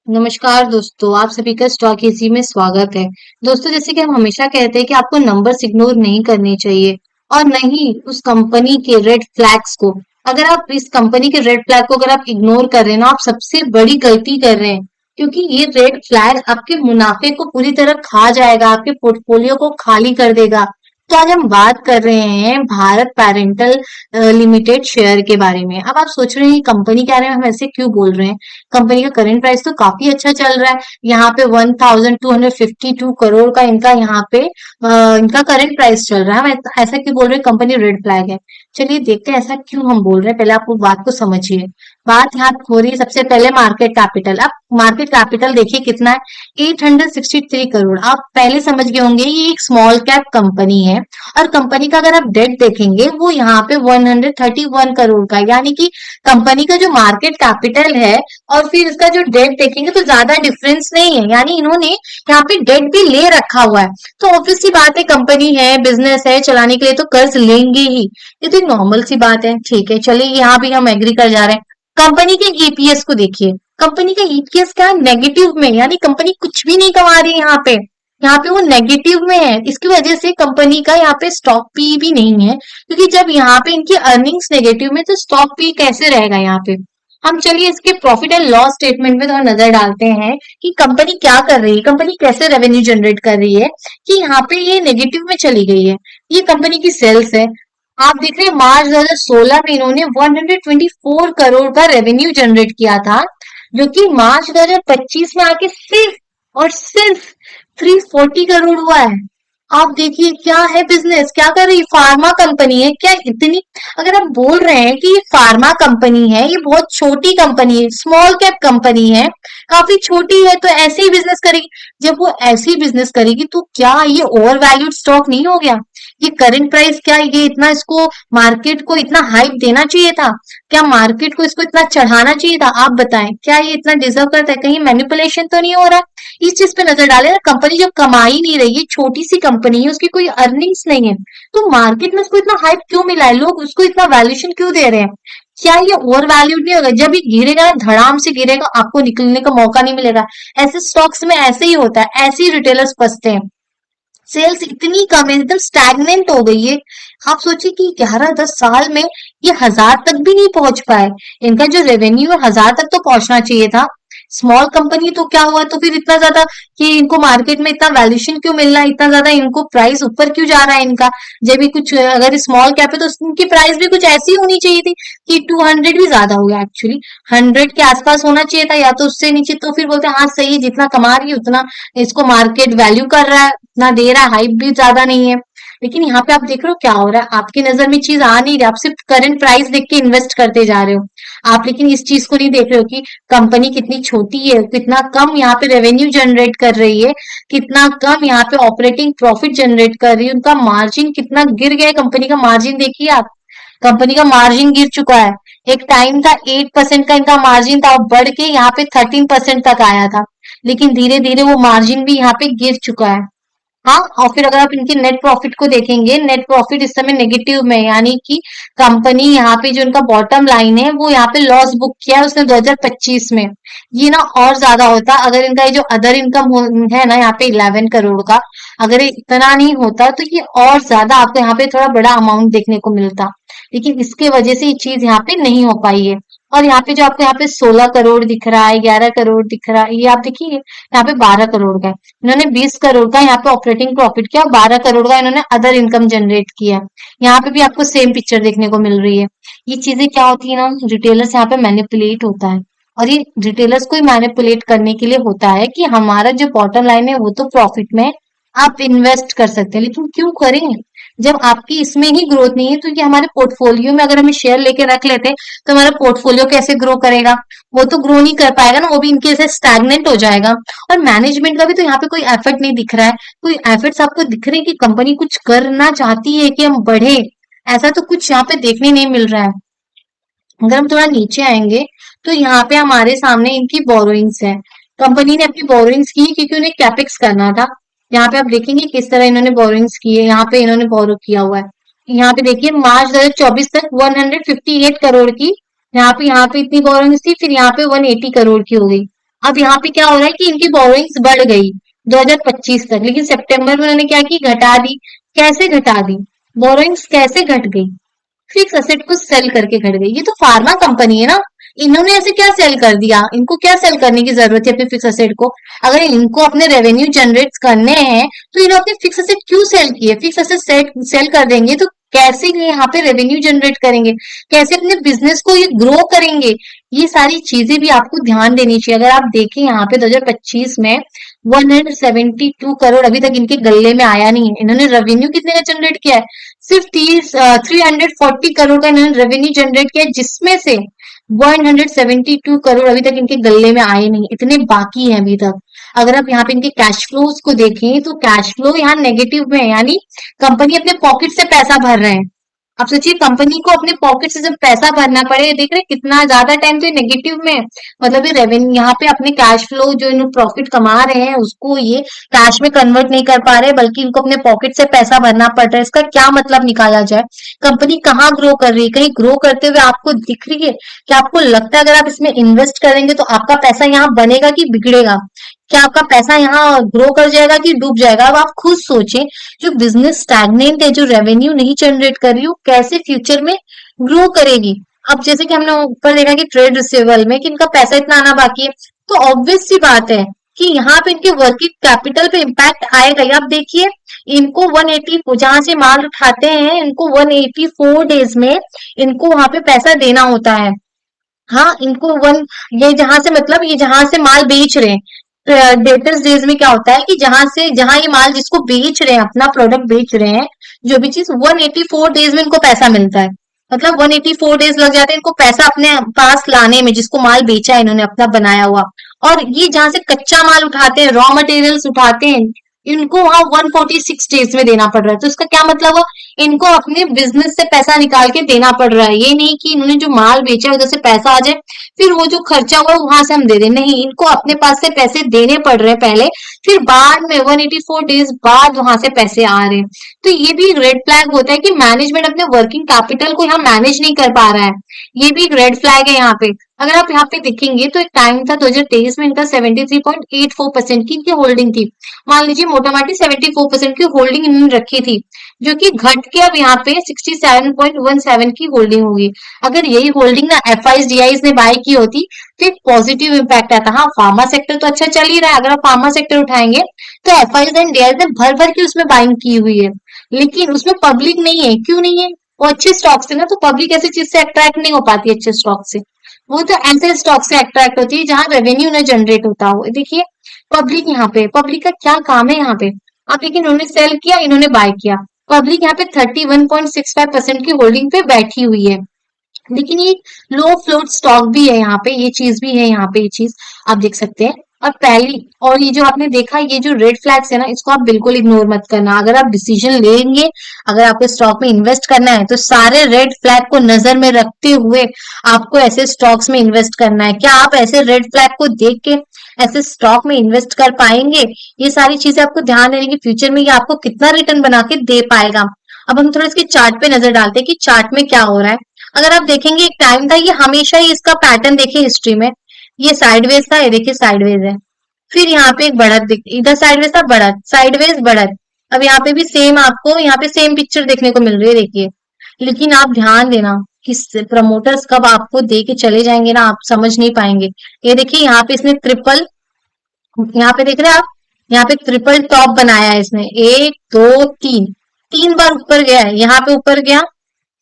नमस्कार दोस्तों, आप सभी का स्टॉक एजी में स्वागत है। दोस्तों, जैसे कि हम हमेशा कहते हैं कि आपको नंबर्स इग्नोर नहीं करने चाहिए और नहीं उस कंपनी के रेड फ्लैग्स को। अगर आप इस कंपनी के रेड फ्लैग को अगर आप इग्नोर कर रहे हैं ना, आप सबसे बड़ी गलती कर रहे हैं, क्योंकि ये रेड फ्लैग आपके मुनाफे को पूरी तरह खा जाएगा, आपके पोर्टफोलियो को खाली कर देगा। तो आज हम बात कर रहे हैं भारत पेरेंटल लिमिटेड शेयर के बारे में। अब आप सोच रहे हैं कंपनी के बारे में हम ऐसे क्यों बोल रहे हैं। कंपनी का करंट प्राइस तो काफी अच्छा चल रहा है। यहाँ पे 1252 करोड़ का इनका यहाँ पे इनका करंट प्राइस चल रहा है। हम ऐसा क्यों बोल रहे हैं कंपनी रेड फ्लैग है। चलिए देखते हैं ऐसा क्यों हम बोल रहे हैं। पहले आप वो बात को समझिए। बात यहाँ हो रही है सबसे पहले मार्केट कैपिटल। अब मार्केट कैपिटल देखिए कितना है, 863 करोड़। आप पहले समझ गए होंगे ये एक स्मॉल कैप कंपनी है। और कंपनी का अगर आप डेट देखेंगे वो यहाँ पे 131 करोड़ का, यानी कि कंपनी का जो मार्केट कैपिटल है और फिर इसका जो डेट देखेंगे तो ज्यादा डिफरेंस नहीं है, यानी इन्होंने यहाँ पे डेट भी ले रखा हुआ है। तो ऑब्वियस सी बात है, कंपनी है, बिजनेस है, चलाने के लिए तो कर्ज लेंगे ही। ये तो एक नॉर्मल सी बात है। ठीक है, चलिए यहाँ भी हम एग्री कर जा रहे हैं। कंपनी के ईपीएस को देखिए। कंपनी का ईपीएस क्या है, नेगेटिव में, यानी कंपनी कुछ भी नहीं कमा रही है यहाँ पे। यहाँ पे वो नेगेटिव में है। इसकी वजह से कंपनी का यहाँ पे स्टॉक पी भी नहीं है, क्योंकि जब यहाँ पे इनकी अर्निंग्स नेगेटिव में तो स्टॉक पी कैसे रहेगा यहाँ पे। हम चलिए इसके प्रॉफिट एंड लॉस स्टेटमेंट में थोड़ा नजर डालते हैं कि कंपनी क्या कर रही है, कंपनी कैसे रेवेन्यू जनरेट कर रही है कि यहाँ पे ये नेगेटिव में चली गई है। ये कंपनी की सेल्स है। आप देख रहे हैं मार्च 2016 में इन्होंने 124 करोड़ का रेवेन्यू जनरेट किया था, जो कि मार्च 2025 में आके सिर्फ और सिर्फ 340 करोड़ हुआ है। आप देखिए क्या है, बिजनेस क्या कर रही है, फार्मा कंपनी है क्या इतनी। अगर आप बोल रहे हैं कि ये फार्मा कंपनी है, ये बहुत छोटी कंपनी है, स्मॉल कैप कंपनी है, काफी छोटी है, तो ऐसे ही बिजनेस करेगी। जब वो ऐसे ही बिजनेस करेगी तो क्या ये ओवर वैल्यूड स्टॉक नहीं हो गया। ये करंट प्राइस क्या ये इतना, इसको मार्केट को इतना हाइप देना चाहिए था, क्या मार्केट को इसको इतना चढ़ाना चाहिए था। आप बताएं क्या ये इतना डिजर्व करता है, कहीं मैनिपुलेशन तो नहीं हो रहा। इस चीज पे नजर डालें ना, कंपनी जब कमा ही नहीं रही है, छोटी सी कंपनी है, उसकी कोई अर्निंग्स नहीं है, तो मार्केट में उसको इतना हाइप क्यों मिला है, लोग उसको इतना वैल्यूएशन क्यों दे रहे हैं। क्या ये ओवर वैल्यूड नहीं होगा। जब ये गिरेगा ना, धड़ाम से गिरेगा, आपको निकलने का मौका नहीं मिलेगा। ऐसे स्टॉक्स में ऐसे ही होता है, ऐसे ही रिटेलर्स फंसते हैं। सेल्स इतनी कम है, एकदम स्टैग्नेंट हो गई है। आप सोचिए कि 11-10 साल में ये 1000 तक भी नहीं पहुंच पाए। इनका जो रेवेन्यू है 1000 तक तो पहुंचना चाहिए था। स्मॉल कंपनी तो क्या हुआ, तो फिर इतना ज्यादा कि इनको मार्केट में इतना वैल्यूएशन क्यों मिल रहा है, इतना ज्यादा इनको प्राइस ऊपर क्यों जा रहा है इनका। जब भी कुछ अगर स्मॉल कैप है तो इनकी प्राइस भी कुछ ऐसी होनी चाहिए थी कि 200 भी ज्यादा हो गया एक्चुअली, 100 के आसपास होना चाहिए था, या तो उससे नीचे। तो फिर बोलते हैं हाँ सही है, जितना कमा रही है उतना इसको मार्केट वैल्यू कर रहा है, उतना दे रहा है, हाइप भी ज्यादा नहीं है। लेकिन यहाँ पे आप देख रहे हो क्या हो रहा है, आपकी नजर में चीज आ नहीं रही, आप सिर्फ करंट प्राइस देख के इन्वेस्ट करते जा रहे हो। आप लेकिन इस चीज को नहीं देख रहे हो कि कंपनी कितनी छोटी है, कितना कम यहाँ पे रेवेन्यू जनरेट कर रही है, कितना कम यहाँ पे ऑपरेटिंग प्रॉफिट जनरेट कर रही है, उनका मार्जिन कितना गिर गया है। कंपनी का मार्जिन देखिए आप, कंपनी का मार्जिन गिर चुका है। एक टाइम था 8% का इनका मार्जिन था, अब बढ़ के यहाँ पे 13% तक आया था, लेकिन धीरे धीरे वो मार्जिन भी यहाँ पे गिर चुका है। हाँ, और फिर अगर आप इनके नेट प्रॉफिट को देखेंगे, नेट प्रॉफिट इस समय नेगेटिव में है, यानी कि कंपनी यहाँ पे जो इनका बॉटम लाइन है वो यहाँ पे लॉस बुक किया है उसने 2025 में। ये ना और ज्यादा होता अगर इनका ये जो अदर इनकम है ना यहाँ पे 11 करोड़ का, अगर ये इतना नहीं होता तो ये और ज्यादा आपको यहाँ पे थोड़ा बड़ा अमाउंट देखने को मिलता। लेकिन इसके वजह से ये चीज यहाँ पे नहीं हो पाई है। और यहाँ पे जो आपको यहाँ पे 16 करोड़ दिख रहा है, 11 करोड़ दिख रहा है, ये आप देखिए यहाँ पे 12 करोड़ का है। इन्होंने 20 करोड़ का यहाँ पे ऑपरेटिंग प्रॉफिट किया, 12 करोड़ का इन्होंने अदर इनकम जनरेट किया। यहाँ पे भी आपको सेम पिक्चर देखने को मिल रही है। ये चीजें क्या होती है ना, रिटेलर्स यहाँ पे मैनिपुलेट होता है। और ये रिटेलर्स को ही मैनिपुलेट करने के लिए होता है कि हमारा जो बॉटम लाइन है वो तो प्रॉफिट में है, आप इन्वेस्ट कर सकते हैं, लेकिन क्यों करें जब आपकी इसमें ही ग्रोथ नहीं है। तो ये हमारे पोर्टफोलियो में अगर हम शेयर लेके रख लेते हैं तो हमारा पोर्टफोलियो कैसे ग्रो करेगा, वो तो ग्रो नहीं कर पाएगा ना, वो भी इनके से स्टैग्नेंट हो जाएगा। और मैनेजमेंट का भी तो यहाँ पे कोई एफर्ट नहीं दिख रहा है। कोई एफर्ट्स आपको दिख रहे हैं कि कंपनी कुछ करना चाहती है कि हम बढ़े, ऐसा तो कुछ यहाँ पे देखने नहीं मिल रहा है। अगर हम थोड़ा नीचे आएंगे तो यहाँ पे हमारे सामने इनकी बोरोइंग्स है। कंपनी ने अपनी बोरोइंग्स की क्योंकि उन्हें कैपेक्स करना था। यहाँ पे आप देखेंगे किस तरह इन्होंने बोरोइंग्स की है, यहाँ पे इन्होंने बोरो किया हुआ है। यहाँ पे देखिए मार्च 2024 तक 158 करोड़ की, यहाँ पे इतनी बोरोइंग्स थी, फिर यहाँ पे 180 करोड़ की हो गई। अब यहाँ पे क्या हो रहा है कि इनकी बोरोइंग्स बढ़ गई 2025 तक, लेकिन सितंबर में उन्होंने क्या की, घटा दी। कैसे घटा दी? बोरोइंग्स कैसे घट गई? फिक्स एसेट को सेल करके घट गई। ये तो फार्मा कंपनी है ना, इन्होंने ऐसे क्या सेल कर दिया? इनको क्या सेल करने की जरूरत है अपने फिक्स एसेट को? अगर इनको अपने रेवेन्यू जनरेट करने हैं तो इन्होंने अपने फिक्स एसेट क्यों सेल किए? फिक्स एसेट सेल कर देंगे तो कैसे ये यहाँ पे रेवेन्यू जनरेट करेंगे, कैसे अपने बिजनेस को ये ग्रो करेंगे? ये सारी चीजें भी आपको ध्यान देनी चाहिए। अगर आप देखें यहाँ पे 2025 में 172 करोड़ अभी तक इनके गल्ले में आया नहीं है। इन्होंने रेवेन्यू कितने का जनरेट किया है? सिर्फ 340 करोड़ का इन्होंने रेवेन्यू जनरेट किया, जिसमें से 172 करोड़ अभी तक इनके गल्ले में आए नहीं, इतने बाकी हैं अभी तक। अगर आप यहाँ पे इनके कैश फ्लोज को देखें तो कैश फ्लो यहाँ नेगेटिव में है, यानी कंपनी अपने पॉकेट से पैसा भर रहे हैं। अब सोचिए, कंपनी को अपने पॉकेट से जब पैसा भरना पड़े, देख रहे हैं कितना ज्यादा टाइम तो ये नेगेटिव में है। मतलब ये रेवेन्यू यहाँ पे अपने कैश फ्लो जो इन प्रॉफिट कमा रहे हैं उसको ये कैश में कन्वर्ट नहीं कर पा रहे, बल्कि इनको अपने पॉकेट से पैसा भरना पड़ रहा है। इसका क्या मतलब निकाला जाए? कंपनी कहाँ ग्रो कर रही है? कहीं ग्रो करते हुए आपको दिख रही है? क्या आपको लगता है अगर आप इसमें इन्वेस्ट करेंगे तो आपका पैसा यहाँ बनेगा कि बिगड़ेगा? क्या आपका पैसा यहाँ ग्रो कर जाएगा कि डूब जाएगा? अब आप खुद सोचें, जो बिजनेस स्टैग्नेंट है, जो रेवेन्यू नहीं जनरेट कर रही हो, कैसे फ्यूचर में ग्रो करेगी? अब जैसे कि हमने ऊपर देखा कि ट्रेड रिसीवेबल में कि इनका पैसा इतना आना बाकी है, तो ऑब्वियस सी बात है कि यहाँ पे इनके वर्किंग कैपिटल पे इम्पैक्ट आएगा ही। आप देखिए, इनको 180 जहां से माल उठाते हैं, इनको 184 डेज में इनको वहां पे पैसा देना होता है। हाँ, इनको वन ये जहां से मतलब ये जहां से माल बेच रहे हैं, डेटर्स डेज में क्या होता है कि जहां ये माल जिसको बेच रहे हैं, अपना प्रोडक्ट बेच रहे हैं, जो भी चीज 184 डेज में इनको पैसा मिलता है। मतलब 184 डेज लग जाते हैं इनको पैसा अपने पास लाने में, जिसको माल बेचा है इन्होंने अपना बनाया हुआ। और ये जहां से कच्चा माल उठाते हैं, रॉ मटेरियल्स उठाते हैं, इनको वहां 146 डेज में देना पड़ रहा है। तो इसका क्या मतलब हुआ? इनको अपने बिजनेस से पैसा निकाल के देना पड़ रहा है। ये नहीं कि इन्होंने जो माल बेचा है उधर से पैसा आ जाए, फिर वो जो खर्चा हुआ वहां से हम दे दें। नहीं, इनको अपने पास से पैसे देने पड़ रहे हैं पहले, फिर बाद में 184 डेज बाद वहां से पैसे आ रहे हैं। तो ये भी एक रेड फ्लैग होता है कि मैनेजमेंट अपने वर्किंग कैपिटल को यहाँ मैनेज नहीं कर पा रहा है। ये भी एक रेड फ्लैग है यहाँ पे। अगर आप यहाँ पे देखेंगे तो एक टाइम था 2023 में इनका 73.84% की इनकी होल्डिंग थी। मान लीजिए मोटा मोटी 74% की होल्डिंग इन्होंने रखी थी, जो कि घट के अब यहाँ पे 67.17 की होल्डिंग होगी। अगर यही होल्डिंग ना एफआईज डीआईज ने बाय की होती तो एक पॉजिटिव इम्पैक्ट आता। हाँ, फार्मा सेक्टर तो अच्छा चल ही रहा है, अगर आप फार्मा सेक्टर उठाएंगे तो एफआईज एंड डीआईज ने भर भर के उसमें बाइंग की हुई है, लेकिन उसमें पब्लिक नहीं है। क्यों नहीं है? वो अच्छे स्टॉक से ना, तो पब्लिक ऐसी चीज से अट्रैक्ट नहीं हो पाती अच्छे स्टॉक से। वो तो ऐसे स्टॉक से अट्रैक्ट होती है जहां रेवेन्यू ना जनरेट होता हो। देखिए, पब्लिक यहाँ पे, पब्लिक का क्या काम है यहाँ पे? अब देखिए, इन्होंने सेल किया, इन्होंने बाय किया। पब्लिक यहाँ पे 31.65% की होल्डिंग पे बैठी हुई है। लेकिन ये लो फ्लोट स्टॉक भी है यहाँ पे, ये चीज भी है यहाँ पे, ये चीज आप देख सकते हैं। और पहली और ये जो आपने देखा, ये जो रेड फ्लैग्स है ना, इसको आप बिल्कुल इग्नोर मत करना। अगर आप डिसीजन लेंगे, अगर आपको स्टॉक में इन्वेस्ट करना है, तो सारे रेड फ्लैग को नजर में रखते हुए आपको ऐसे स्टॉक्स में इन्वेस्ट करना है। क्या आप ऐसे रेड फ्लैग को देख के ऐसे स्टॉक में इन्वेस्ट कर पाएंगे? ये सारी चीजें आपको ध्यान देने की, फ्यूचर में ये आपको कितना रिटर्न बना के दे पाएगा। अब हम थोड़ा इसके चार्ट पे नजर डालते हैं कि चार्ट में क्या हो रहा है। अगर आप देखेंगे, एक टाइम था, ये हमेशा ही इसका पैटर्न देखिए हिस्ट्री में, ये साइडवेज था, ये देखिए साइडवेज है। फिर यहाँ पे एक बढ़त दिख, इधर साइडवेज था, बढ़त, साइडवेज, बढ़त। अब यहाँ पे भी सेम, आपको यहाँ पे सेम पिक्चर देखने को मिल रही है, देखिए। लेकिन आप ध्यान देना कि प्रमोटर्स कब आपको दे के चले जाएंगे ना, आप समझ नहीं पाएंगे। ये देखिए, यहाँ पे इसने ट्रिपल, यहाँ पे देख रहे हैं आप, यहाँ पे ट्रिपल टॉप बनाया है इसने, एक दो तीन, तीन बार ऊपर गया है। यहाँ पे ऊपर गया,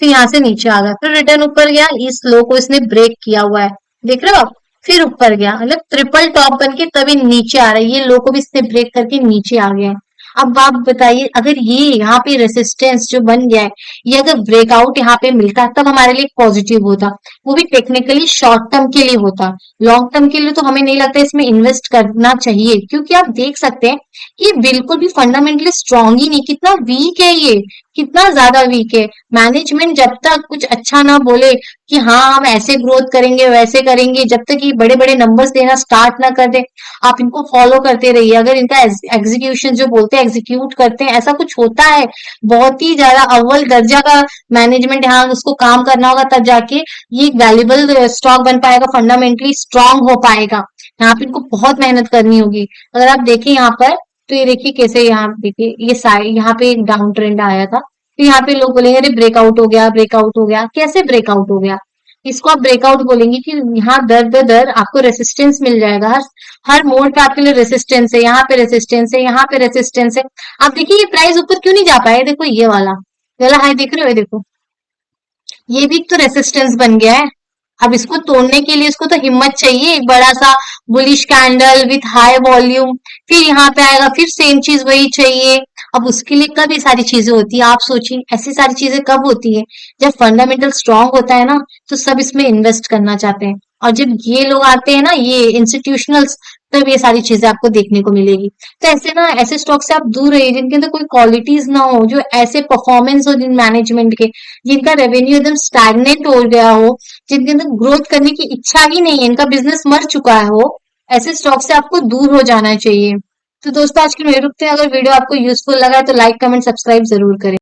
फिर यहाँ से नीचे आ गया, फिर रिटर्न ऊपर गया, इस लो को इसने ब्रेक किया हुआ है, देख रहे हो आप। फिर ऊपर गया, मतलब ट्रिपल टॉप बन के तभी नीचे आ रहा है। ये लो को भी इसने ब्रेक करके नीचे आ गया है। अब आप बताइए, अगर ये यहाँ पे रेसिस्टेंस जो बन गया है, ये अगर ब्रेकआउट यहाँ पे मिलता तब हमारे लिए पॉजिटिव होता, वो भी टेक्निकली शॉर्ट टर्म के लिए होता। लॉन्ग टर्म के लिए तो हमें नहीं लगता इसमें इन्वेस्ट करना चाहिए, क्योंकि आप देख सकते हैं ये बिल्कुल भी फंडामेंटली स्ट्रांग ही नहीं। कितना वीक है ये, कितना ज्यादा वीक है। मैनेजमेंट जब तक कुछ अच्छा ना बोले कि हाँ हम ऐसे ग्रोथ करेंगे वैसे करेंगे, जब तक ये बड़े बड़े नंबर्स देना स्टार्ट ना कर दे, आप इनको फॉलो करते रहिए। अगर इनका एग्जीक्यूशन जो बोलते हैं एग्जीक्यूट करते हैं, ऐसा कुछ होता है, बहुत ही ज्यादा अव्वल दर्जा का मैनेजमेंट यहाँ उसको काम करना होगा, तब जाके ये वैल्यूबल स्टॉक बन पाएगा, फंडामेंटली स्ट्रांग हो पाएगा। यहाँ पे इनको बहुत मेहनत करनी होगी। अगर आप देखें यहाँ पर, तो ये देखिए कैसे, यहाँ देखिए ये साइड, यहाँ पे एक डाउन ट्रेंड आया था, तो यहाँ पे लोग बोलेंगे अरे ब्रेकआउट हो गया, ब्रेकआउट हो गया। कैसे ब्रेकआउट हो गया? इसको आप ब्रेकआउट बोलेंगे कि यहाँ दर दर दर आपको रेसिस्टेंस मिल जाएगा, हर हर मोड़ पे आपके लिए रेसिस्टेंस है, यहाँ पे रेसिस्टेंस है, यहाँ पे रेसिस्टेंस है। आप देखिए ये प्राइस ऊपर क्यों नहीं जा पाया? देखो ये वाला हाई देख रहे हो? ये देखो, ये भी एक तो रेसिस्टेंस बन गया है। अब इसको तोड़ने के लिए इसको तो हिम्मत चाहिए, एक बड़ा सा bullish candle with high volume, फिर यहाँ पे आएगा, फिर सेम चीज वही चाहिए। अब उसके लिए कब ये सारी चीजें होती है? आप सोचिए, ऐसी सारी चीजें कब होती है? जब फंडामेंटल स्ट्रांग होता है ना, तो सब इसमें इन्वेस्ट करना चाहते हैं। और जब ये लोग आते हैं ना, ये इंस्टीट्यूशनल्स, तब ये सारी चीजें आपको देखने को मिलेगी। तो ऐसे ना, ऐसे स्टॉक से आप दूर रहिए जिनके अंदर कोई क्वालिटीज ना हो, जो ऐसे परफॉर्मेंस हो जिन मैनेजमेंट के, जिनका रेवेन्यू एकदम स्टैग्नेंट हो गया हो, जिनके अंदर ग्रोथ करने की इच्छा ही नहीं है, इनका बिजनेस मर चुका है हो, ऐसे स्टॉक से आपको दूर हो जाना चाहिए। तो दोस्तों आज के लिए रुकते हैं। अगर वीडियो आपको यूजफुल लगा है तो लाइक कमेंट सब्सक्राइब जरूर करें।